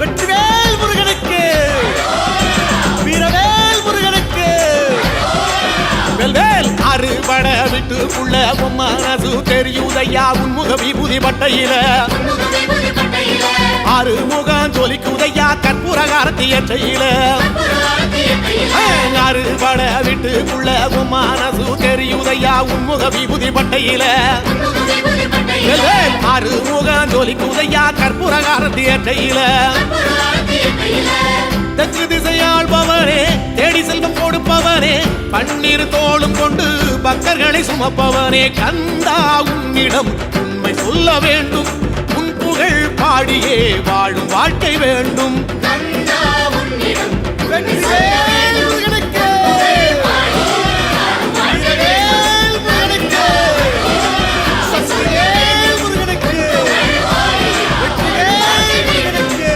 வெற்றிவேல் முருகனுக்கு, வீரவேல் முருகனுக்கு. வெல்வேல் அறுபட வீட்டுக்குள்ள மனசு தெரியுதையா உன்முக விபூதி பட்டையில. ஆறுமுகம் ஜொலிக்குதையா கற்பூர காரத்தி எற்றையில. அறுபட வீட்டுக்குள்ள மனசு தெரியுதையா உன்முக விபூதி பட்டையில. ஆறுமுகம் ஜொலிக்குதையா கற்பூர காரத்தி எற்றையில. தெற்கு திசையாள்பவனே, தேடி செல்வம் கொடுப்பவனே, பன்னீர் தோளும் கொண்டு பக்தர்களை சுமப்பவனே, கந்தா உன்னிடம் உண்மை சொல்ல வேண்டும், உன் புகழ் பாடியே வாழும் வாழ்க்கை வேண்டும்.